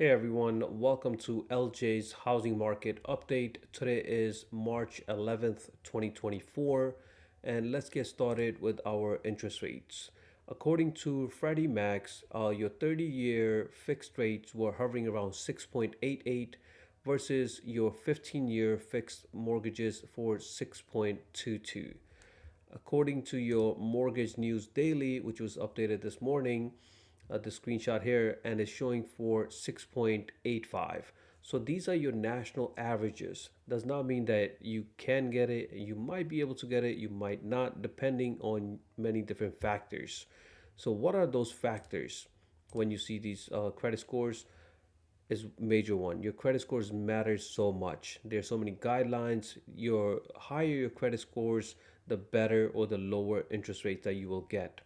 Hey everyone, welcome to LJ's Housing Market Update. Today is March 11th, 2024, and let's get started with our interest rates. According to Freddie Mac's, your 30-year fixed rates were hovering around 6.88 versus your 15-year fixed mortgages for 6.22. According to your Mortgage News Daily, which was updated this morning, the screenshot here, and is showing for 6.85. So these are your national averages. Does not mean that you can get it. You might be able to get it. You might not, depending on many different factors. So what are those factors when you see these credit scores? Is major one. Your credit scores matter so much. There's so many guidelines. Your higher your credit scores, the better or the lower interest rate that you will get.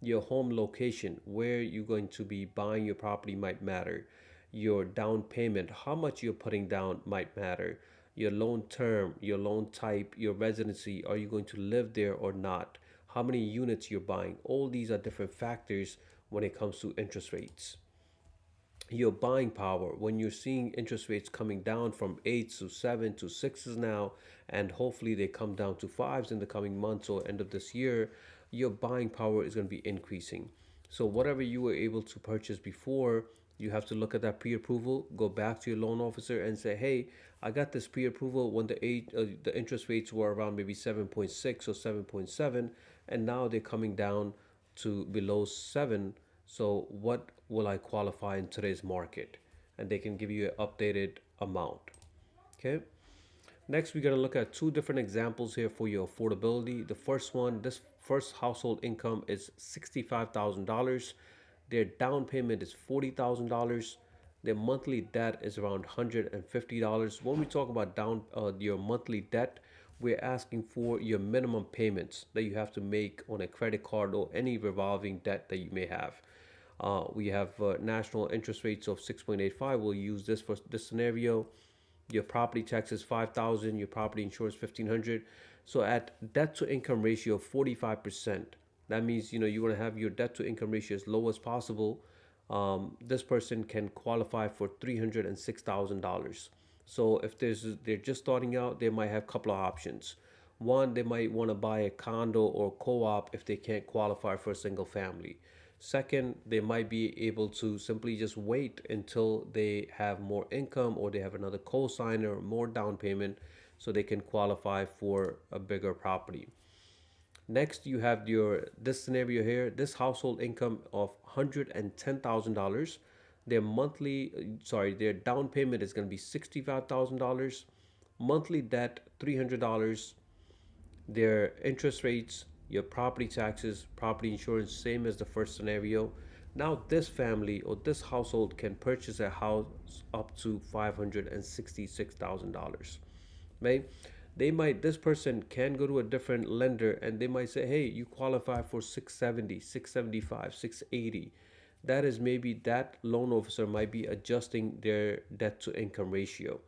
Your home location, where you're going to be buying your property, might matter. Your down payment, how much you're putting down, might matter. Your loan term, your loan type, your residency, are you going to live there or not? How many units you're buying? All these are different factors when it comes to interest rates. Your buying power, when you're seeing interest rates coming down from 8 to 7 to 6s now, and hopefully they come down to 5s in the coming months or end of this year, your buying power is going to be increasing. So whatever you were able to purchase before, you have to look at that pre-approval, go back to your loan officer and say, hey, I got this pre-approval when the interest rates were around maybe 7.6 or 7.7, and now they're coming down to below 7. So what will I qualify in today's market? And they can give you an updated amount. Okay. Next, we're going to look at two different examples here for your affordability. The first one, this first household income is $65,000. Their down payment is $40,000. Their monthly debt is around $150. When we talk about your monthly debt, we're asking for your minimum payments that you have to make on a credit card or any revolving debt that you may have. We have national interest rates of 6.85. We'll use this for this scenario. Your property tax is 5,000. Your property insurance 1,500. So at debt to income ratio of 45%, that means you want to have your debt to income ratio as low as possible. This person can qualify for $306,000. So if they're just starting out, they might have a couple of options. One, they might want to buy a condo or co-op if they can't qualify for a single family. Second, they might be able to simply just wait until they have more income or they have another co-signer or more down payment so they can qualify for a bigger property. Next, you have this scenario here, this household income of $110,000. Their down payment is going to be $65,000. Monthly debt $300. Their interest rates, your property taxes, property insurance, same as the first scenario. Now, this family or this household can purchase a house up to $566,000. Right? This person can go to a different lender and they might say, hey, you qualify for 670, 675, 680. That is maybe that loan officer might be adjusting their debt to income ratio.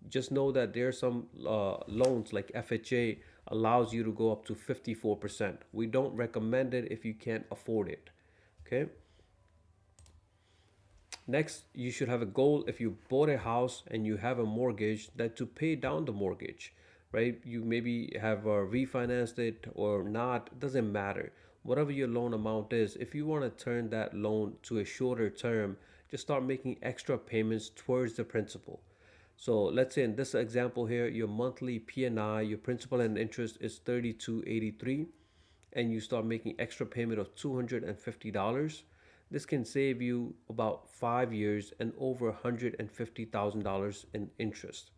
Just know that there are some loans like FHA allows you to go up to 54%. We don't recommend it if you can't afford it. Okay. Next, you should have a goal if you bought a house and you have a mortgage that to pay down the mortgage, right? You maybe have refinanced it or not, it doesn't matter. Whatever your loan amount is, if you want to turn that loan to a shorter term, just start making extra payments towards the principal. So let's say in this example here, your monthly P&I, your principal and interest is 3283, and you start making extra payment of $250. This can save you about 5 years and over $150,000 in interest.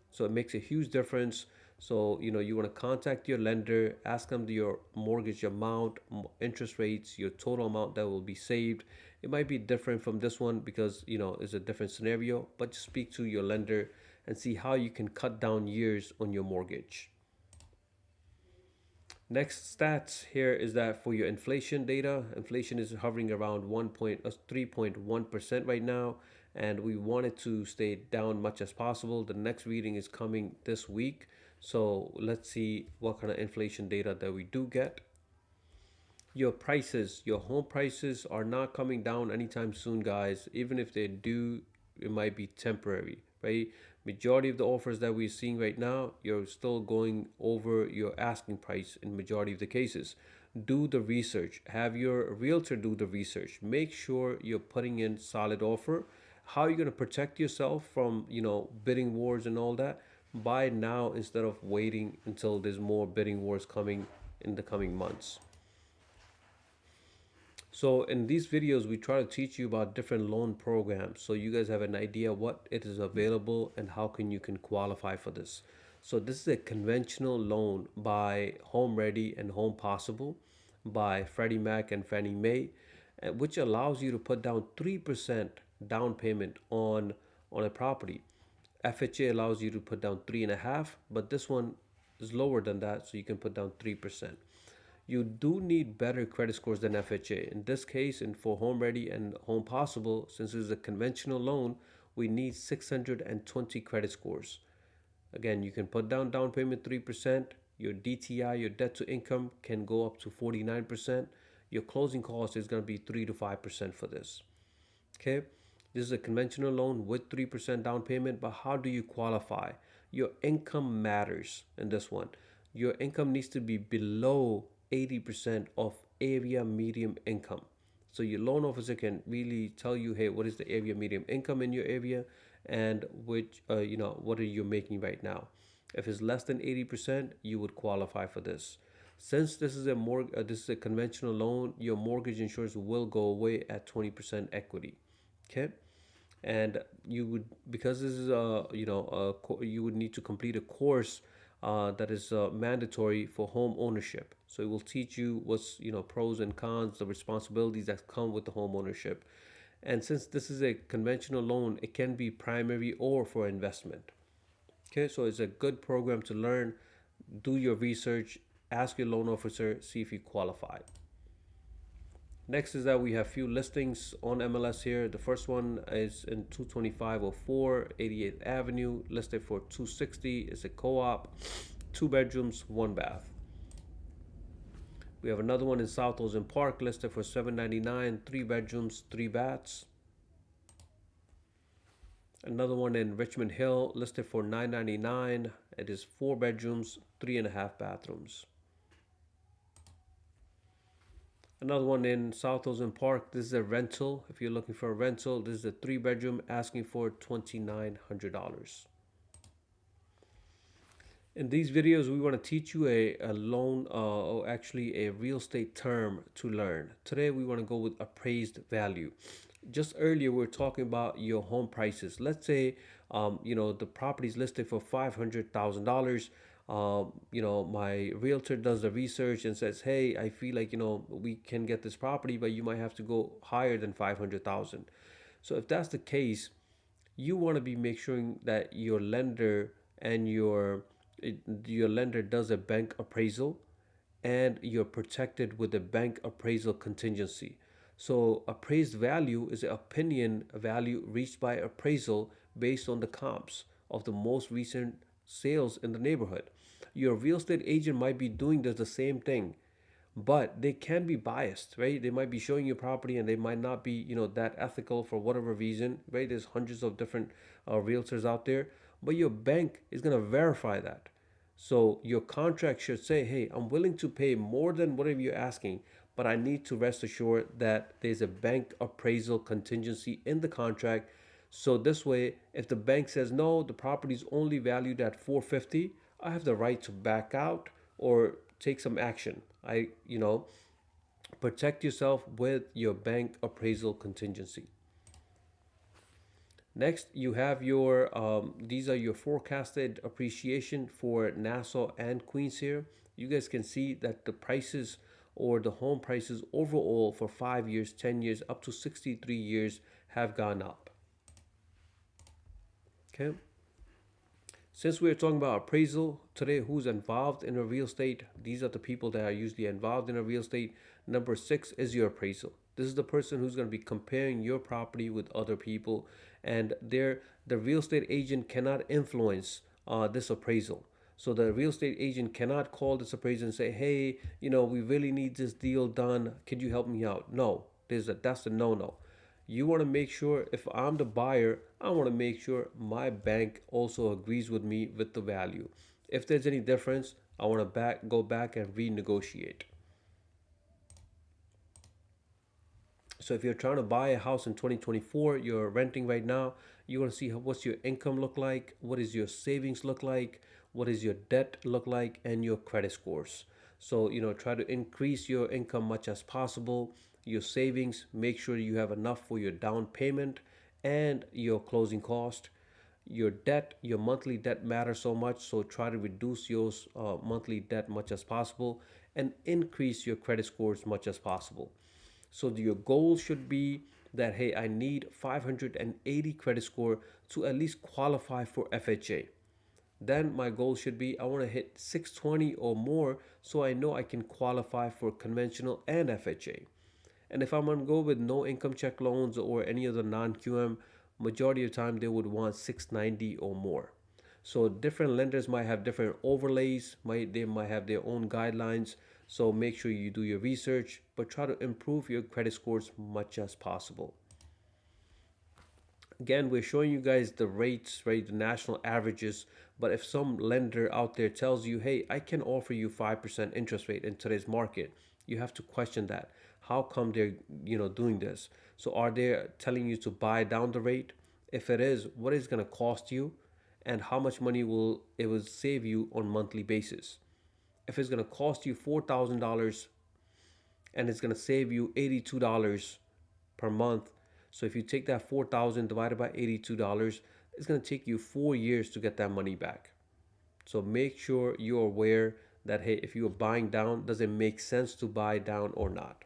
So it makes a huge difference. So you want to contact your lender, ask them your mortgage amount, interest rates, your total amount that will be saved. It might be different from this one because it's a different scenario, but just speak to your lender and see how you can cut down years on your mortgage. Next stats here is that for your inflation data, inflation is hovering around 3.1% right now, and we want it to stay down much as possible. The next reading is coming this week, so let's see what kind of inflation data that we do get. Your prices, your home prices are not coming down anytime soon, guys. Even if they do, it might be temporary, right? Majority of the offers that we're seeing right now, you're still going over your asking price in majority of the cases. Do the research. Have your realtor do the research. Make sure you're putting in solid offer. How are you going to protect yourself from, bidding wars and all that? Buy now instead of waiting until there's more bidding wars coming in the coming months. So in these videos, we try to teach you about different loan programs so you guys have an idea what it is available and how can qualify for this. So this is a conventional loan by Home Ready and Home Possible by Freddie Mac and Fannie Mae, which allows you to put down 3% down payment on a property. FHA allows you to put down 3.5, but this one is lower than that, so you can put down 3%. You do need better credit scores than FHA. In this case, and for Home Ready and Home Possible, since it's a conventional loan, we need 620 credit scores. Again, you can put down payment 3%. Your DTI, your debt to income, can go up to 49%. Your closing cost is going to be 3 to 5% for this. Okay, this is a conventional loan with 3% down payment, but how do you qualify? Your income matters in this one. Your income needs to be below 80% of area medium income. So your loan officer can really tell you, hey, what is the area medium income in your area, and what are you making right now? If it's less than 80%, you would qualify for this. Since this is a conventional loan, your mortgage insurance will go away at 20% equity. Okay, and you would, because this is you would need to complete a course that is mandatory for home ownership. So it will teach you what's, pros and cons, the responsibilities that come with the home ownership. And since this is a conventional loan, it can be primary or for investment. Okay, so it's a good program to learn. Do your research, ask your loan officer, see if you qualify. Next is that we have few listings on MLS here. The first one is in 22504 88th Avenue, listed for 260. It's a co-op, 2 bedrooms, 1 bath. We have another one in South Ozone Park, listed for 799, 3 bedrooms, 3 baths. Another one in Richmond Hill, listed for 999. It is 4 bedrooms, 3.5 bathrooms. Another one in South Ozone Park. This is a rental. If you're looking for a rental, this is a 3 bedroom, asking for $2,900. In these videos, we want to teach you a loan, or actually a real estate term to learn. Today, we want to go with appraised value. Just earlier, we were talking about your home prices. Let's say, the property is listed for $500,000. My realtor does the research and says, hey, I feel like, we can get this property, but you might have to go higher than 500,000. So if that's the case, you want to be make sure that your lender and your lender does a bank appraisal, and you're protected with a bank appraisal contingency. So appraised value is an opinion value reached by appraisal based on the comps of the most recent sales in the neighborhood. Your real estate agent might be doing the same thing, but they can be biased, right? They might be showing you property and they might not be, that ethical for whatever reason, right? There's hundreds of different realtors out there, but your bank is going to verify that. So your contract should say, hey, I'm willing to pay more than whatever you're asking, but I need to rest assured that there's a bank appraisal contingency in the contract. So this way, if the bank says no, the property is only valued at 450, I have the right to back out or take some action. Protect yourself with your bank appraisal contingency. Next, you have these are your forecasted appreciation for Nassau and Queens here. You guys can see that the prices, or the home prices overall, for 5 years, 10 years, up to 63 years have gone up. Okay. Since we're talking about appraisal today, who's involved in a real estate? These are the people that are usually involved in a real estate. Number 6 is your appraisal. This is the person who's going to be comparing your property with other people, and the real estate agent cannot influence this appraisal. So the real estate agent cannot call this appraiser and say, hey, we really need this deal done. Could you help me out? No, that's a no-no. You want to make sure if I'm the buyer, I want to make sure my bank also agrees with me with the value. If there's any difference, I want to go back and renegotiate. So if you're trying to buy a house in 2024, you're renting right now, you want to see what's your income look like, what is your savings look like, what is your debt look like, and your credit scores. So, try to increase your income much as possible, your savings, make sure you have enough for your down payment and your closing cost. Your debt, your monthly debt matters so much, so try to reduce your monthly debt much as possible and increase your credit scores much as possible. So your goal should be that, hey, I need 580 credit score to at least qualify for FHA. Then my goal should be I want to hit 620 or more so I know I can qualify for conventional and FHA. And if I'm gonna go with no income check loans or any other non-QM, majority of the time they would want 690 or more. So different lenders might have different overlays, they might have their own guidelines. So make sure you do your research, but try to improve your credit scores much as possible. Again, we're showing you guys the rates, right, the national averages. But if some lender out there tells you, hey, I can offer you 5% interest rate in today's market, you have to question that. How come they're, doing this? So are they telling you to buy down the rate? If it is, what is going to cost you, and how much money will save you on monthly basis? If it's going to cost you $4,000 and it's going to save you $82 per month. So if you take that 4,000 divided by $82, it's going to take you 4 years to get that money back. So make sure you're aware that, hey, if you're buying down, does it make sense to buy down or not?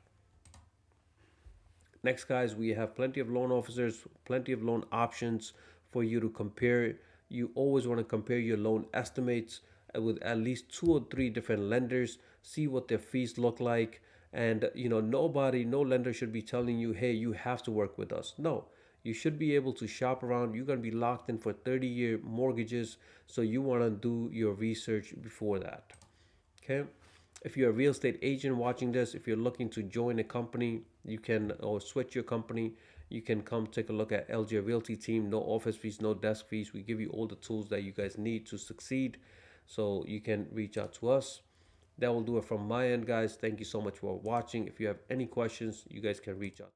Next, guys, we have plenty of loan officers, plenty of loan options for you to compare. You always want to compare your loan estimates with at least two or three different lenders, see what their fees look like. And, no lender should be telling you, hey, you have to work with us. No, you should be able to shop around. You're going to be locked in for 30-year mortgages. So you want to do your research before that. Okay. If you're a real estate agent watching this, if you're looking to join a company, you can, or switch your company, you can come take a look at LJ Realty team. No office fees, no desk fees. We give you all the tools that you guys need to succeed. So you can reach out to us. That will do it from my end, guys. Thank you so much for watching. If you have any questions, you guys can reach out.